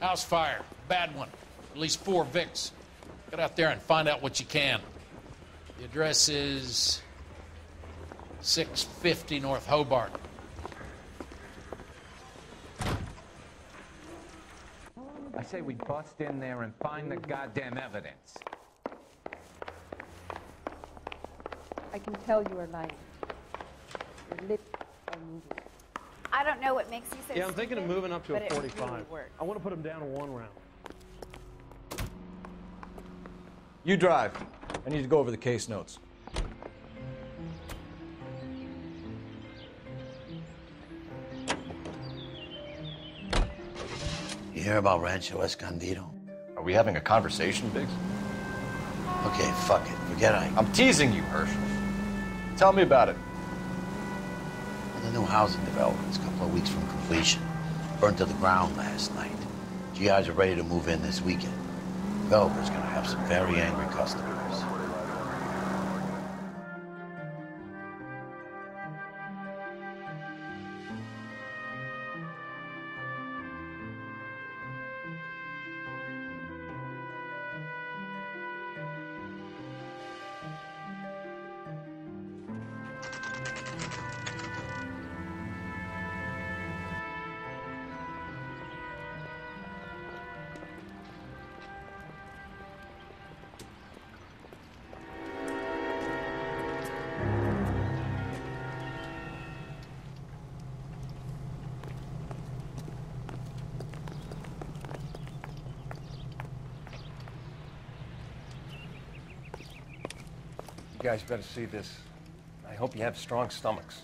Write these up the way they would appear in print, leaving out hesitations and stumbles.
House fire. Bad one. At least 4 Vicks. Get out there and find out what you can. The address is 650 North Hobart. I say we bust in there and find the goddamn evidence. I can tell you are lying. Your lips are moving. I don't know what makes you so Yeah, I'm thinking of stupid, moving up to a but it 45. really works. I want to put them down to 1 round. You drive. I need to go over the case notes. You hear about Rancho Escondido? Are we having a conversation, Biggs? Okay, fuck it. Forget I'm teasing you, Herschel. Tell me about it. The new housing development's a couple of weeks from completion. Burned to the ground last night. GIs are ready to move in this weekend. Developer's gonna have some very angry customers. You guys better see this. I hope you have strong stomachs.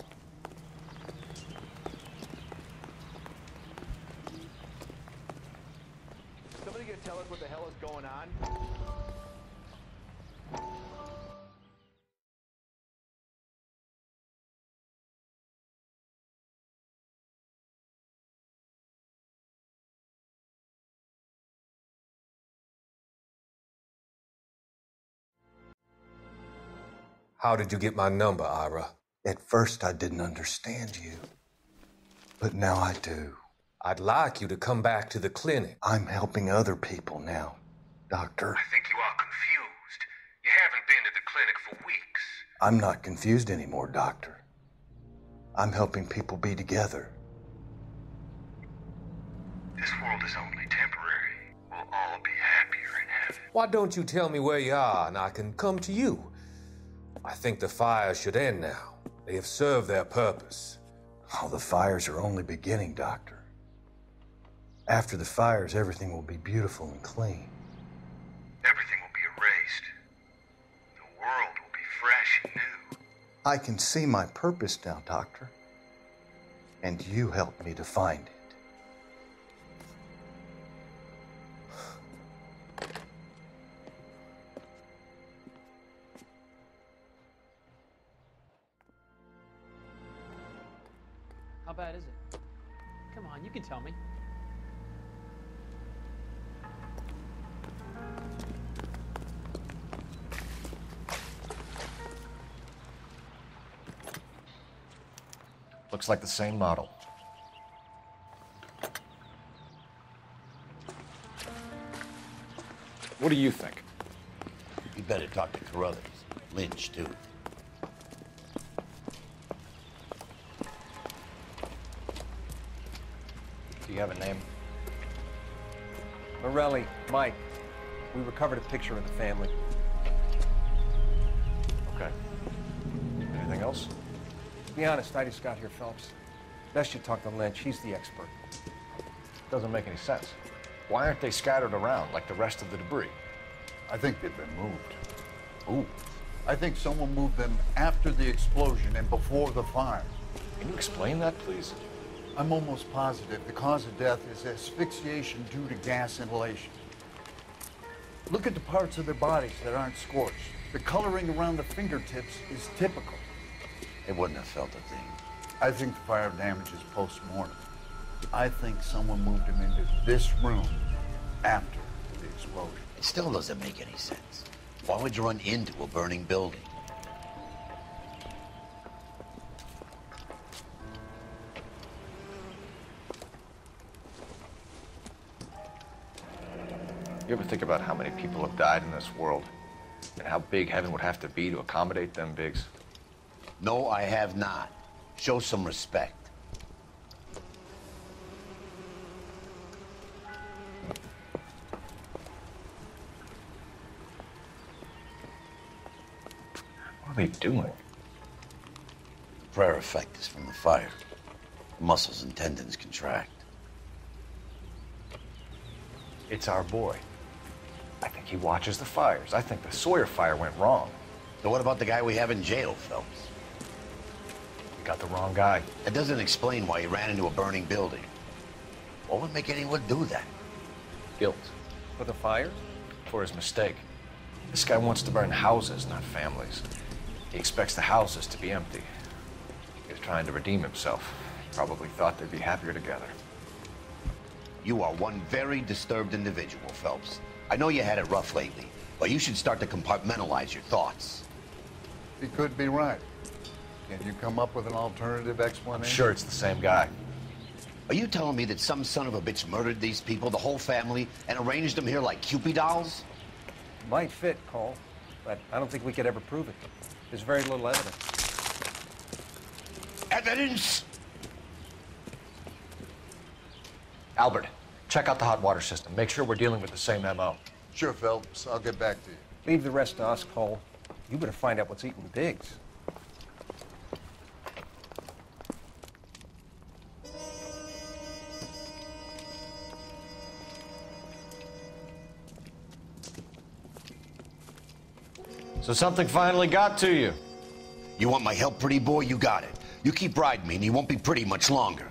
Somebody gonna tell us what the hell is going on? How did you get my number, Ira? At first, I didn't understand you. But now I do. I'd like you to come back to the clinic. I'm helping other people now, Doctor. I think you are confused. You haven't been to the clinic for weeks. I'm not confused anymore, Doctor. I'm helping people be together. This world is only temporary. We'll all be happier in heaven. Why don't you tell me where you are and I can come to you? I think the fires should end now. They have served their purpose. Oh, the fires are only beginning, Doctor. After the fires, everything will be beautiful and clean. Everything will be erased. The world will be fresh and new. I can see my purpose now, Doctor. And you helped me to find it. How bad is it? Come on, you can tell me. Looks like the same model. What do you think? You better talk to Carruthers. Lynch, too. Do you have a name? Morelli, Mike. We recovered a picture of the family. Okay. Anything else? To be honest, I just got here, Phelps. Best you talk to Lynch. He's the expert. Doesn't make any sense. Why aren't they scattered around like the rest of the debris? I think they've been moved. Ooh. I think someone moved them after the explosion and before the fire. Can you explain that, please? I'm almost positive the cause of death is asphyxiation due to gas inhalation. Look at the parts of their bodies that aren't scorched. The coloring around the fingertips is typical. They wouldn't have felt a thing. I think the fire damage is post-mortem. I think someone moved him into this room after the explosion. It still doesn't make any sense. Why would you run into a burning building? You ever think about how many people have died in this world? And how big heaven would have to be to accommodate them bigs? No, I have not. Show some respect. What are they doing? Prayer effect is from the fire. The muscles and tendons contract. It's our boy. I think he watches the fires. I think the Sawyer fire went wrong. So what about the guy we have in jail, Phelps? We got the wrong guy. That doesn't explain why he ran into a burning building. What would make anyone do that? Guilt. For the fire? For his mistake. This guy wants to burn houses, not families. He expects the houses to be empty. He was trying to redeem himself. Probably thought they'd be happier together. You are one very disturbed individual, Phelps. I know you had it rough lately, but you should start to compartmentalize your thoughts. He could be right. Can you come up with an alternative explanation? I'm sure it's the same guy. Are you telling me that some son of a bitch murdered these people, the whole family, and arranged them here like Cupid dolls? Might fit, Cole, but I don't think we could ever prove it. There's very little evidence. Evidence? Albert, check out the hot water system. Make sure we're dealing with the same MO. Sure, Phelps. I'll get back to you. Leave the rest to us, Cole. You better find out what's eating Biggs. So something finally got to you. You want my help, pretty boy? You got it. You keep riding me and you won't be pretty much longer.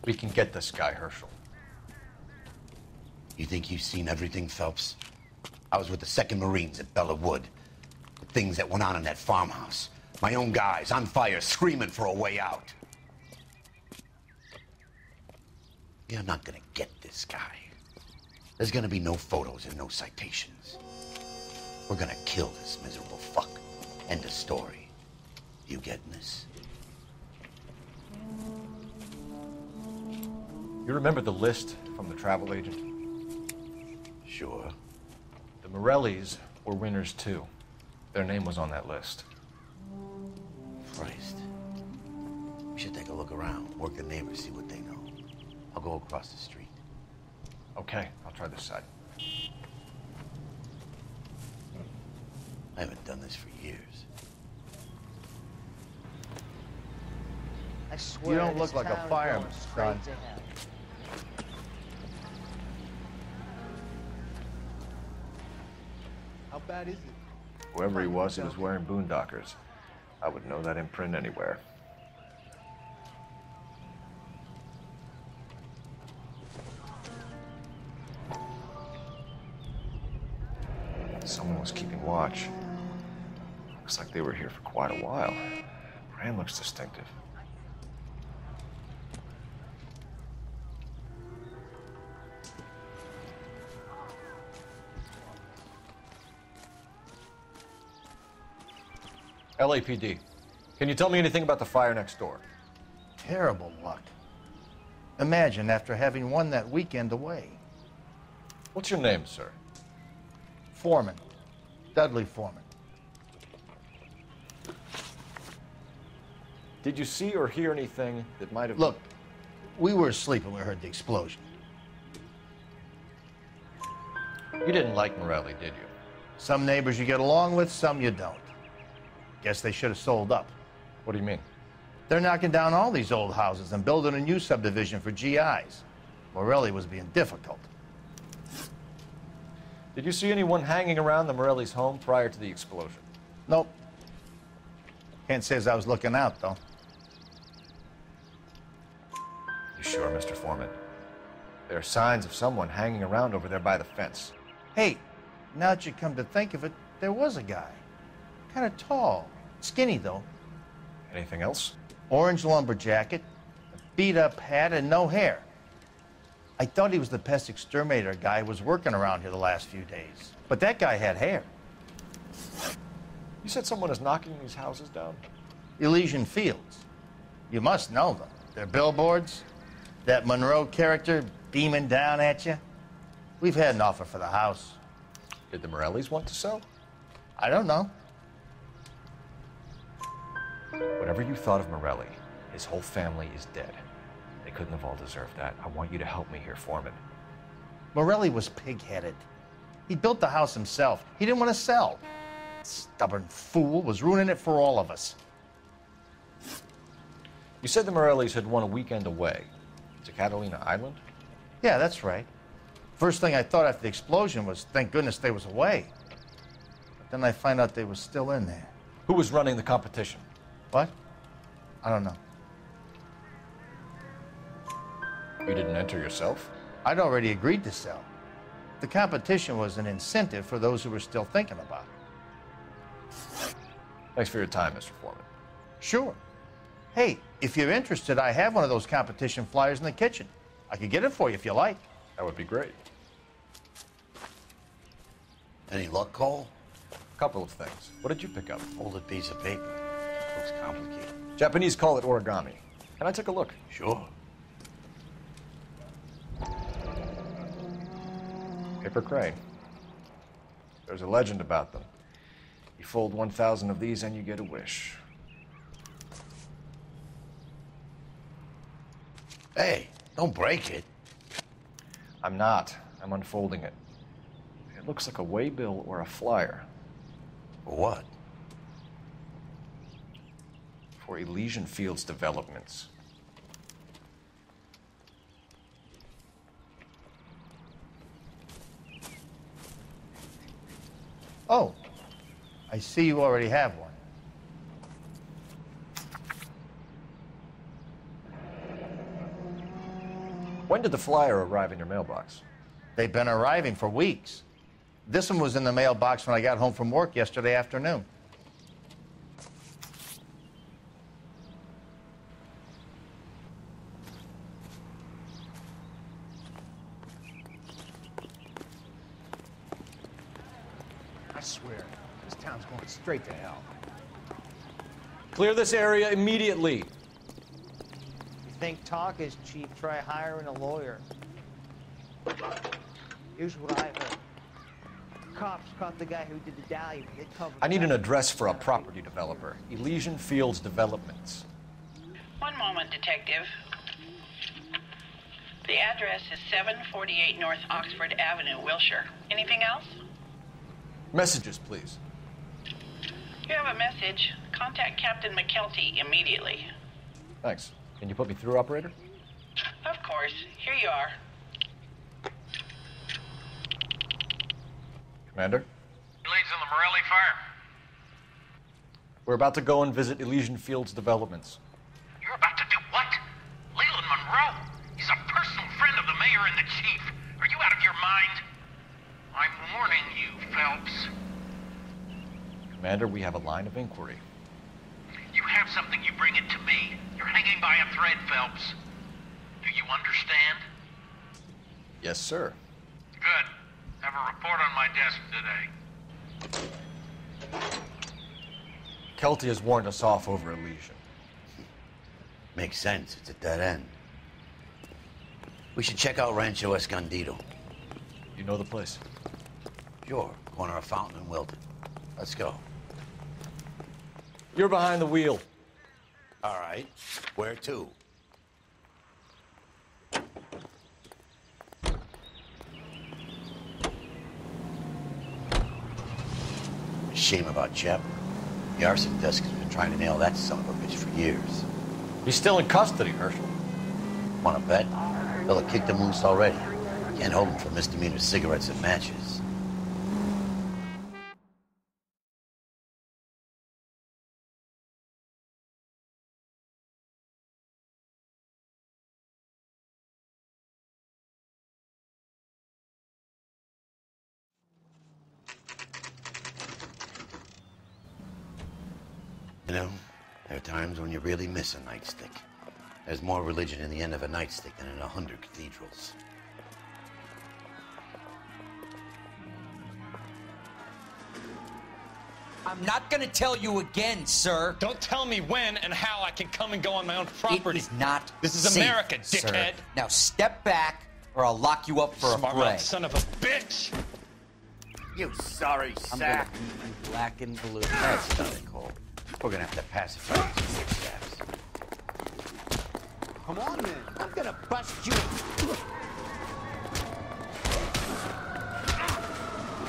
We can get this guy, Herschel. You think you've seen everything, Phelps? I was with the 2nd Marines at Bella Wood. The things that went on in that farmhouse. My own guys on fire, screaming for a way out. You're not gonna get this guy. There's gonna be no photos and no citations. We're gonna kill this miserable fuck. End of story. You getting this? You remember the list from the travel agent? Sure. The Morellis were winners too. Their name was on that list. Christ. We should take a look around, work the neighbors, see what they know. I'll go across the street. Okay, I'll try this side. I haven't done this for years. I swear You don't this look like a town is fireman, going straight son. to hell. How bad is it? Whoever he was wearing boondockers. I would know that imprint anywhere. Someone was keeping watch. Looks like they were here for quite a while. Brand looks distinctive. LAPD, can you tell me anything about the fire next door? Terrible luck. Imagine after having won that weekend away. What's your name, sir? Foreman. Dudley Foreman. Did you see or hear anything that might have... Look, we were asleep when we heard the explosion. You didn't like Morelli, did you? Some neighbors you get along with, some you don't. Guess they should have sold up. What do you mean? They're knocking down all these old houses and building a new subdivision for GIs. Morelli was being difficult. Did you see anyone hanging around the Morelli's home prior to the explosion? Nope. Can't say as I was looking out, though. You sure, Mr. Foreman? There are signs of someone hanging around over there by the fence. Hey, now that you come to think of it, there was a guy. Kind of tall. Skinny, though. Anything else? Orange lumber jacket, a beat-up hat, and no hair. I thought he was the pest exterminator guy who was working around here the last few days. But that guy had hair. You said someone is knocking these houses down? Elysian Fields. You must know them. They're billboards. That Monroe character beaming down at you. We've had an offer for the house. Did the Morellis want to sell? I don't know. Whatever you thought of Morelli, his whole family is dead. They couldn't have all deserved that. I want you to help me here, Foreman. Morelli was pig-headed. He built the house himself. He didn't want to sell. Stubborn fool was ruining it for all of us. You said the Morellis had won a weekend away to Catalina Island? Yeah, that's right. First thing I thought after the explosion was, thank goodness they was away. But then I find out they was still in there. Who was running the competition? What? I don't know. You didn't enter yourself? I'd already agreed to sell. The competition was an incentive for those who were still thinking about it. Thanks for your time, Mr. Foreman. Sure. Hey, if you're interested, I have one of those competition flyers in the kitchen. I could get it for you if you like. That would be great. Any luck, Cole? A couple of things. What did you pick up? Folded piece of paper. Looks complicated. Japanese call it origami. Can I take a look? Sure. Paper crane. There's a legend about them. You fold 1,000 of these and you get a wish. Hey, don't break it. I'm not. I'm unfolding it. It looks like a waybill or a flyer. For what? For Elysian Fields developments. Oh, I see you already have one. When did the flyer arrive in your mailbox? They've been arriving for weeks. This one was in the mailbox when I got home from work yesterday afternoon. I swear, this town's going straight to hell. Clear this area immediately. You think talk is cheap, try hiring a lawyer. Here's what I heard. Cops caught the guy who did the dahlia. They covered I need an address for a property developer. Elysian Fields Developments. One moment, Detective. The address is 748 North Oxford Avenue, Wilshire. Anything else? Messages, please. You have a message. Contact Captain McKelty immediately. Thanks. Can you put me through, operator? Of course. Here you are. Commander? Leeds on the Morelli fire. We're about to go and visit Elysian Fields Developments. You're about to do what? Leland Monroe? He's a personal friend of the mayor and the chief. Are you out of your mind? I'm warning you, Phelps. Commander, we have a line of inquiry. You have something, you bring it to me. You're hanging by a thread, Phelps. Do you understand? Yes, sir. Good. Have a report on my desk today. Kelty has warned us off over Elysian. Makes sense. It's a dead end. We should check out Rancho Escondido. You know the place? Sure. Corner of Fountain and Wilton. Let's go. You're behind the wheel. All right. Where to? Shame about Jep. The arson desk has been trying to nail that son of a bitch for years. He's still in custody, Herschel. Wanna bet? They'll have kicked him loose already. Can't hold him for misdemeanor cigarettes and matches. You know, there are times when you really miss a nightstick. There's more religion in the end of a nightstick than in 100 cathedrals. I'm not gonna tell you again, sir. Don't tell me when and how I can come and go on my own property. It is not This is safe, America, sir. dickhead. Now step back, or I'll lock you up for Smart a fray. mouth son of a bitch! You sorry I'm sack. gonna be black and blue. That's nothing, Cole. We're gonna have to pacify these big staffs. Come on, man. I'm gonna bust you.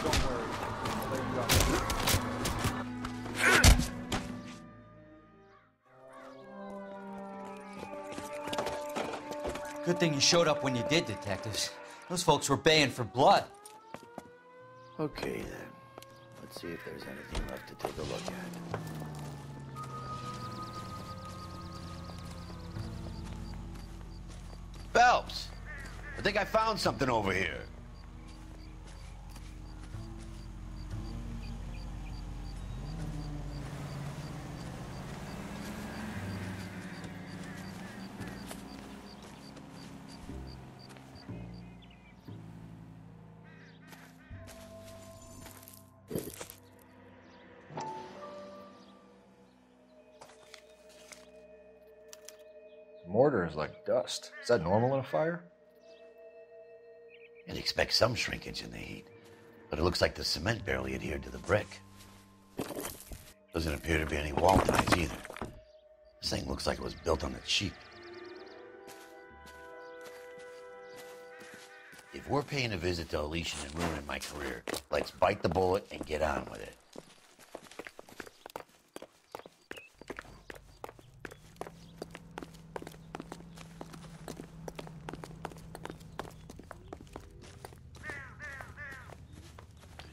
Don't worry. I'll let you out. Good thing you showed up when you did, detectives. Those folks were baying for blood. Okay, then. Let's see if there's anything left to take a look at. Phelps! I think I found something over here. Mortar is like dust. Is that normal in a fire? You'd expect some shrinkage in the heat, but it looks like the cement barely adhered to the brick. Doesn't appear to be any wall ties either. This thing looks like it was built on a cheap. If we're paying a visit to Elysian and ruining my career, let's bite the bullet and get on with it.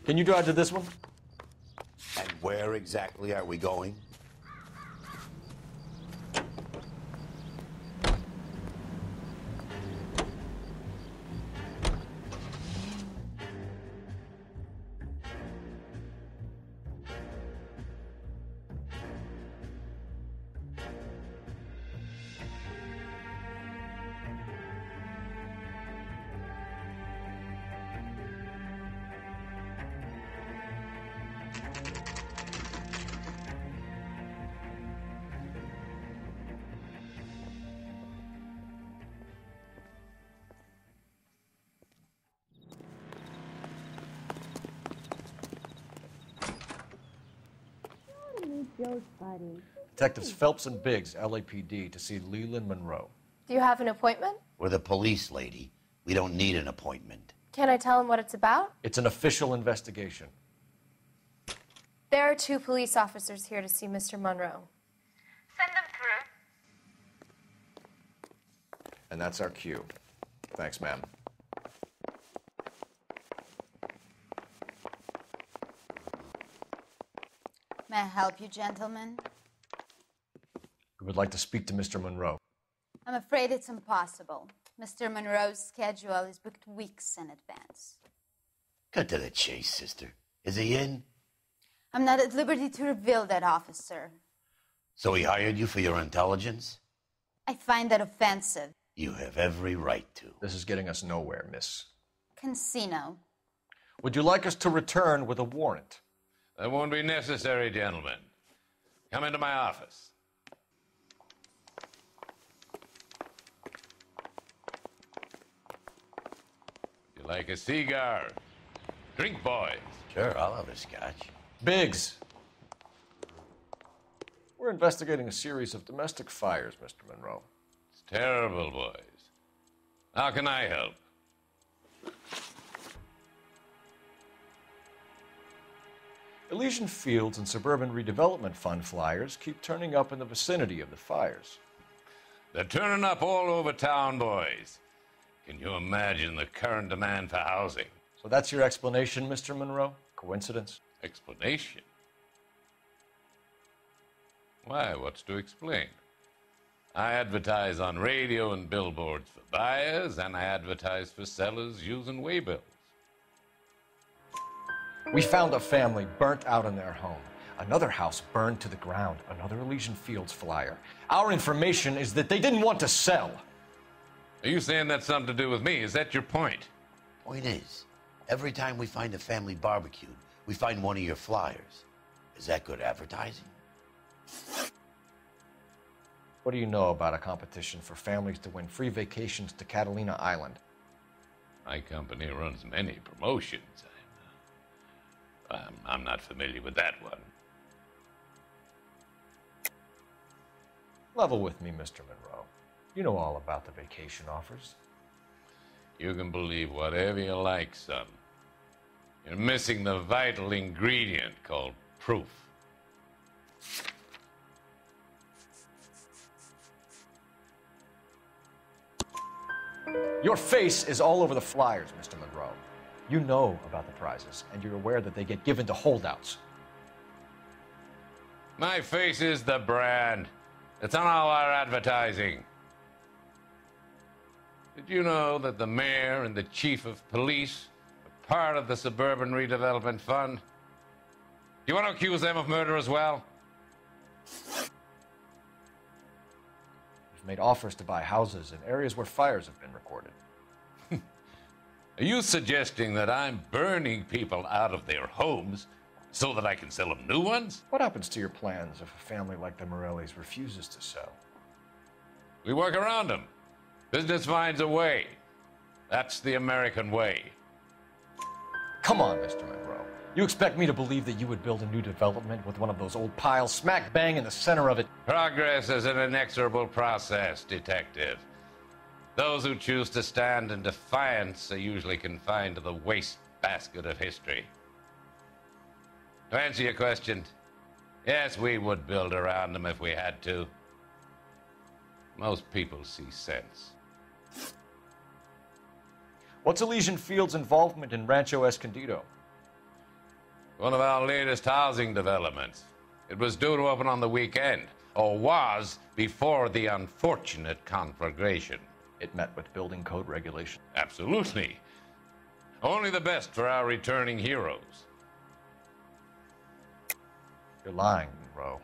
Can you drive to this one? And where exactly are we going? Joe's buddy. Detectives Phelps and Biggs, LAPD, to see Leland Monroe. Do you have an appointment? We're the police, lady. We don't need an appointment. Can I tell him what it's about? It's an official investigation. There are 2 police officers here to see Mr. Monroe. Send them through. And that's our cue. Thanks, ma'am. May I help you, gentlemen? We would like to speak to Mr. Monroe. I'm afraid it's impossible. Mr. Monroe's schedule is booked weeks in advance. Cut to the chase, sister. Is he in? I'm not at liberty to reveal that, officer. So he hired you for your intelligence? I find that offensive. You have every right to. This is getting us nowhere, miss. Casino. Would you like us to return with a warrant? That won't be necessary, gentlemen. Come into my office. You like a cigar? Drink, boys. Sure, I'll have a scotch. Biggs. We're investigating a series of domestic fires, Mr. Monroe. It's terrible, boys. How can I help? Elysian Fields and Suburban Redevelopment Fund flyers keep turning up in the vicinity of the fires. They're turning up all over town, boys. Can you imagine the current demand for housing? So that's your explanation, Mr. Monroe? Coincidence? Explanation? Why, what's to explain? I advertise on radio and billboards for buyers, and I advertise for sellers using waybills. We found a family burnt out in their home. Another house burned to the ground. Another Elysian Fields flyer. Our information is that they didn't want to sell. Are you saying that's something to do with me? Is that your point? Point is, every time we find a family barbecued, we find one of your flyers. Is that good advertising? What do you know about a competition for families to win free vacations to Catalina Island? My company runs many promotions. I'm not familiar with that one. Level with me, Mr. Monroe. You know all about the vacation offers. You can believe whatever you like, son. You're missing the vital ingredient called proof. Your face is all over the flyers, Mr. Monroe. You know about the prizes, and you're aware that they get given to holdouts. My face is the brand. It's on all our advertising. Did you know that the mayor and the chief of police are part of the Suburban Redevelopment Fund? Do you want to accuse them of murder as well? You've made offers to buy houses in areas where fires have been recorded. Are you suggesting that I'm burning people out of their homes so that I can sell them new ones? What happens to your plans if a family like the Morellis refuses to sell? We work around them. Business finds a way. That's the American way. Come on, Mr. Monroe. You expect me to believe that you would build a new development with one of those old piles smack bang in the center of it? Progress is an inexorable process, Detective. Those who choose to stand in defiance are usually confined to the wastebasket of history. To answer your question, yes, we would build around them if we had to. Most people see sense. What's Elysian Field's involvement in Rancho Escondido? One of our latest housing developments. It was due to open on the weekend, or was before the unfortunate conflagration. It met with building code regulation. Absolutely. Only the best for our returning heroes. You're lying, Monroe.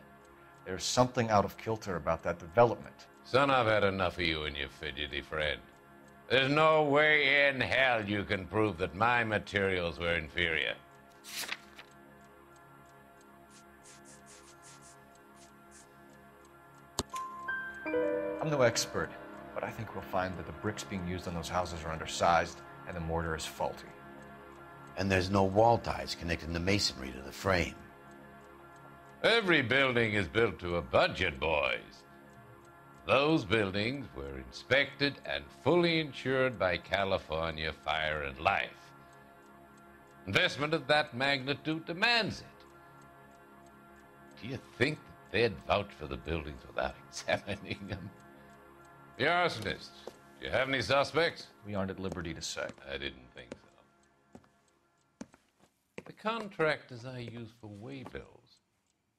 There's something out of kilter about that development. Son, I've had enough of you and your fidgety friend. There's no way in hell you can prove that my materials were inferior. I'm no expert, but I think we'll find that the bricks being used on those houses are undersized and the mortar is faulty. And there's no wall ties connecting the masonry to the frame. Every building is built to a budget, boys. Those buildings were inspected and fully insured by California Fire and Life. Investment of that magnitude demands it. Do you think that they'd vouch for the buildings without examining them? The arsonists, do you have any suspects? We aren't at liberty to say. I didn't think so. The contractors I use for waybills,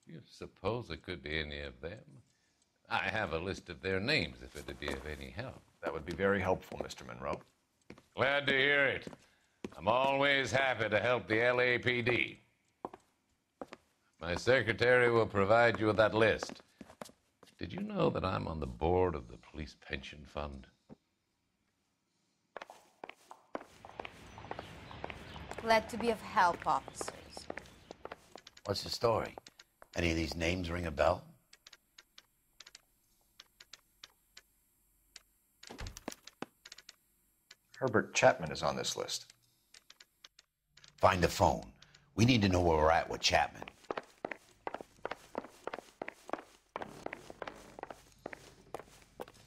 do you suppose it could be any of them? I have a list of their names if it'd be of any help. That would be very helpful, Mr. Monroe. Glad to hear it. I'm always happy to help the LAPD. My secretary will provide you with that list. Did you know that I'm on the board of the Police Pension Fund? Glad to be of help, officers. What's the story? Any of these names ring a bell? Herbert Chapman is on this list. Find the phone. We need to know where we're at with Chapman.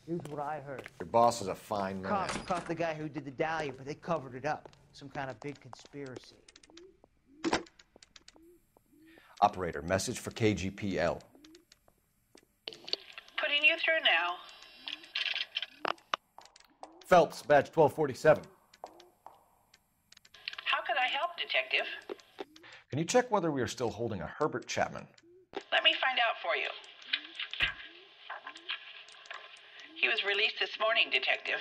Here's what I heard. Your boss is a fine man. Cops caught the guy who did the dahlia, but they covered it up. Some kind of big conspiracy. Operator, message for KGPL. Putting you through now. Phelps, badge 1247. How could I help, Detective? Can you check whether we are still holding a Herbert Chapman? Let me find out for you. He was released this morning, Detective.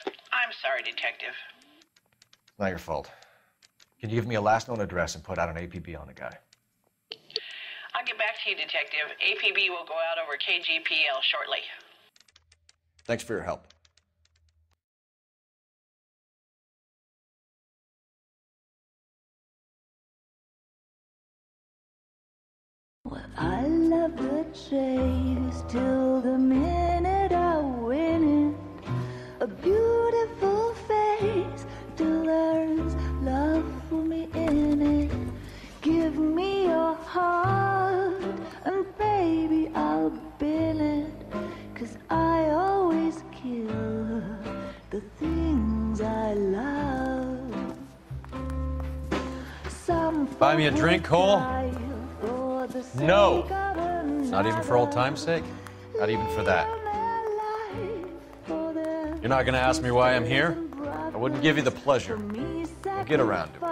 I'm sorry, Detective. Not your fault. Can you give me a last known address and put out an APB on the guy? I'll get back to you, Detective. APB will go out over KGPL shortly. Thanks for your help. Well, I love the chase till the minute I win it. A beautiful Buy me a drink, Cole? No. Not even for old time's sake? Not even for that. You're not gonna ask me why I'm here? I wouldn't give you the pleasure. We'll get around to it.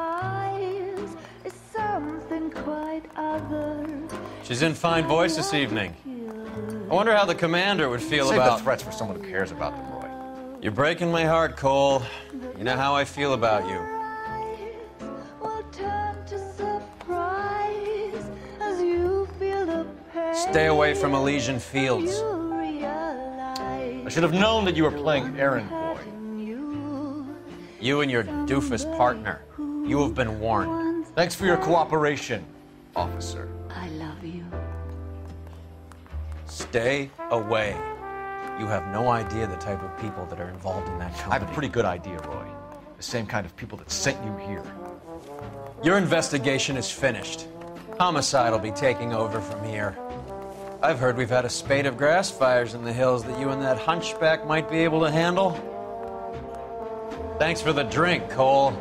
She's in fine voice this evening. I wonder how the commander would feel Save about... the threats for someone who cares about them, Roy. You're breaking my heart, Cole. You know how I feel about you. Stay away from Elysian Fields. I should have known that you were playing errand boy. You and your doofus partner. You have been warned. Thanks for your cooperation, officer. I love you. Stay away. You have no idea the type of people that are involved in that I company. have a pretty good idea, Roy. The same kind of people that sent you here. Your investigation is finished. Homicide will be taking over from here. I've heard we've had a spate of grass fires in the hills that you and that hunchback might be able to handle. Thanks for the drink, Cole.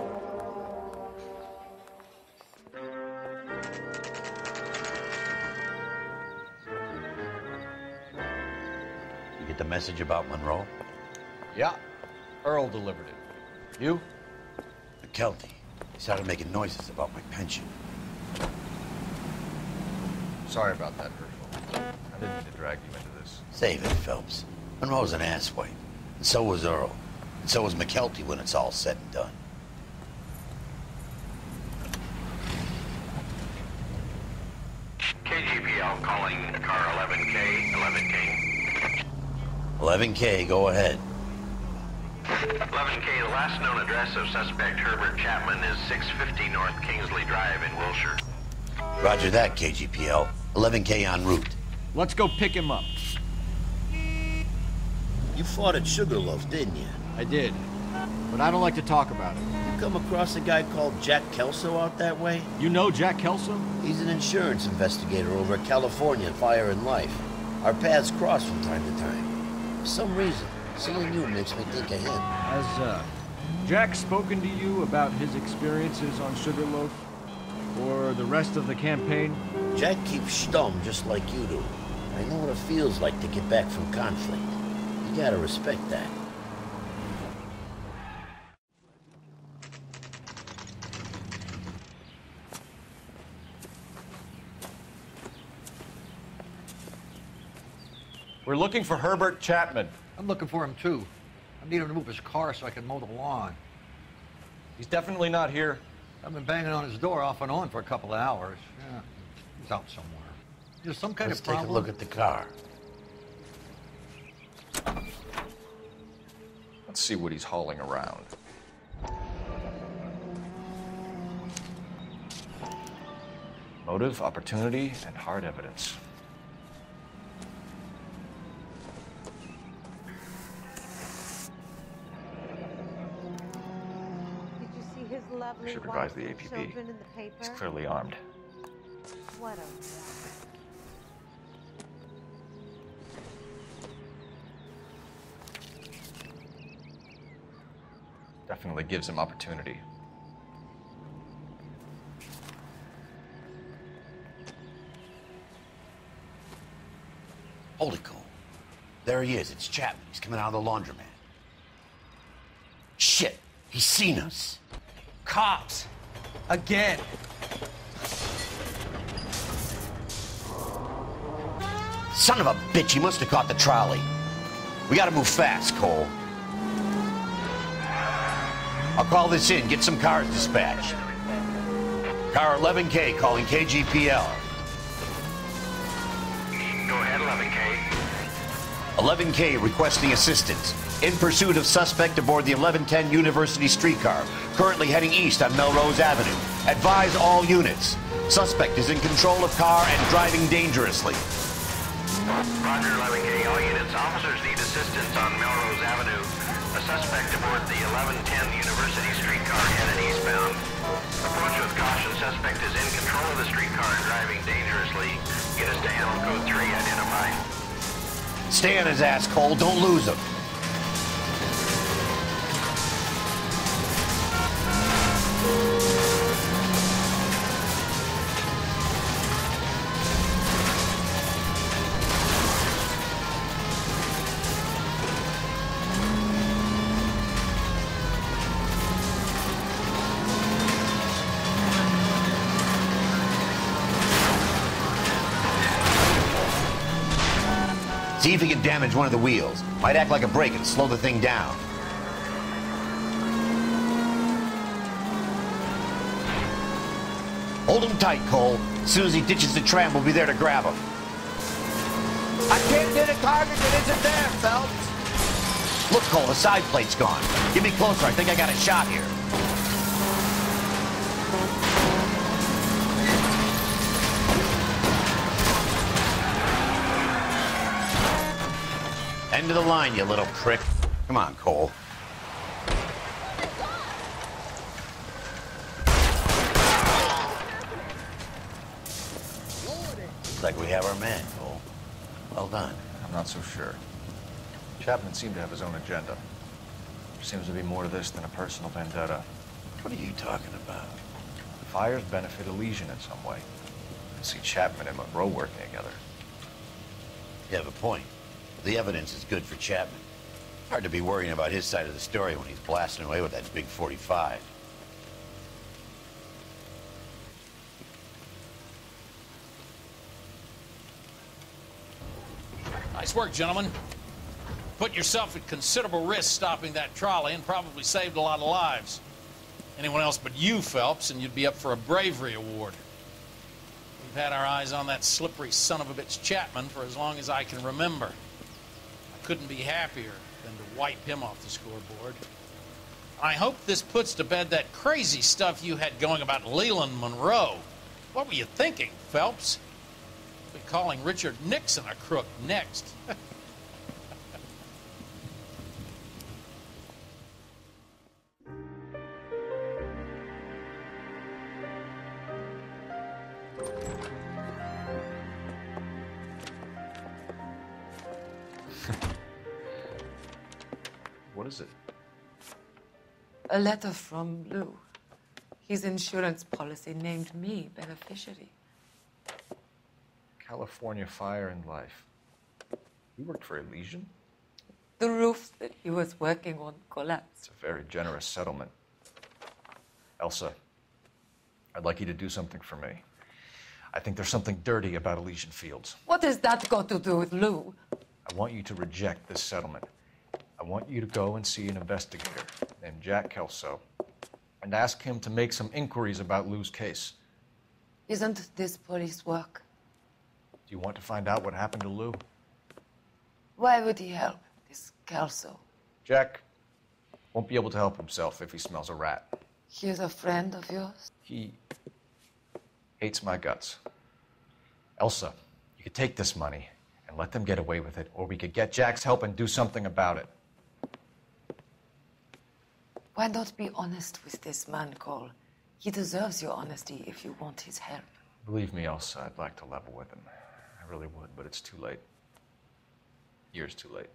You get the message about Monroe? Yeah. Earl delivered it. You? McKelty. He started making noises about my pension. Sorry about that, Herschel. I didn't mean to drag you into this. Save it, Phelps. Monroe's an asswipe. And so was Earl. And so was McKelty when it's all said and done. KGPL calling car 11K, 11K. 11K, go ahead. 11K, the last known address of suspect Herbert Chapman is 650 North Kingsley Drive in Wilshire. Roger that, KGPL. 11K en route. Let's go pick him up. You fought at Sugarloaf, didn't you? I did. But I don't like to talk about it. You come across a guy called Jack Kelso out that way? You know Jack Kelso? He's an insurance investigator over at California Fire and Life. Our paths cross from time to time. For some reason, seeing you makes me think of him. Has, Jack spoken to you about his experiences on Sugarloaf? Or the rest of the campaign? Jack keeps stum just like you do. I know what it feels like to get back from conflict. You gotta respect that. We're looking for Herbert Chapman. I'm looking for him, too. I need him to move his car so I can mow the lawn. He's definitely not here. I've been banging on his door off and on for a couple of hours. Yeah, he's out somewhere. There's some kind of problem. Let's take a look at the car. Let's see what he's hauling around. Motive, opportunity, and hard evidence. His lovely Should advise the APB. children in the paper. He's clearly armed. What a Definitely gives him opportunity. Hold it, Cole. There he is. It's Chapman. He's coming out of the laundromat. Shit! He's seen us. Cops. Again. Son of a bitch, he must have caught the trolley. We gotta move fast, Cole. I'll call this in, get some cars dispatched. Car 11K calling KGPL. Go ahead, 11K. 11K requesting assistance. In pursuit of suspect aboard the 1110 University streetcar, currently heading east on Melrose Avenue. Advise all units. Suspect is in control of car and driving dangerously. Roger, 11K. All units. Officers need assistance on Melrose Avenue. A suspect aboard the 1110 University streetcar headed eastbound. Approach with caution. Suspect is in control of the streetcar and driving dangerously. Units to handle code 3 identified. Stay on his ass, Cole. Don't lose him. See if he can damage one of the wheels. Might act like a brake and slow the thing down. Hold him tight, Cole. As soon as he ditches the tram, we'll be there to grab him. I can't hit a target that isn't there, Phelps. Look, Cole, the side plate's gone. Get me closer. I think I got a shot here. End of the line, you little prick. Come on, Cole. Looks like we have our man, Cole. Well done. I'm not so sure. Chapman seemed to have his own agenda. There seems to be more to this than a personal vendetta. What are you talking about? The fires benefit Elysian in some way. I see Chapman and Monroe working together. You have a point. The evidence is good for Chapman. Hard to be worrying about his side of the story when he's blasting away with that big 45. Nice work, gentlemen. Put yourself at considerable risk stopping that trolley and probably saved a lot of lives. Anyone else but you, Phelps, and you'd be up for a bravery award. We've had our eyes on that slippery son of a bitch Chapman for as long as I can remember. I couldn't be happier than to wipe him off the scoreboard. I hope this puts to bed that crazy stuff you had going about Leland Monroe. What were you thinking, Phelps? Be calling Richard Nixon a crook next. What is it? A letter from Lou. His insurance policy named me beneficiary. California Fire and Life. You worked for Elysian? The roof that he was working on collapsed. It's a very generous settlement. Elsa, I'd like you to do something for me. I think there's something dirty about Elysian Fields. What has that got to do with Lou? I want you to reject this settlement. I want you to go and see an investigator named Jack Kelso and ask him to make some inquiries about Lou's case. Isn't this police work? Do you want to find out what happened to Lou? Why would he help, this Kelso? Jack won't be able to help himself if he smells a rat. He is a friend of yours? He hates my guts. Elsa, you could take this money and let them get away with it, or we could get Jack's help and do something about it. Why not be honest with this man, Cole? He deserves your honesty if you want his help. Believe me, Elsa, I'd like to level with him. I really would, but it's too late. Years too late.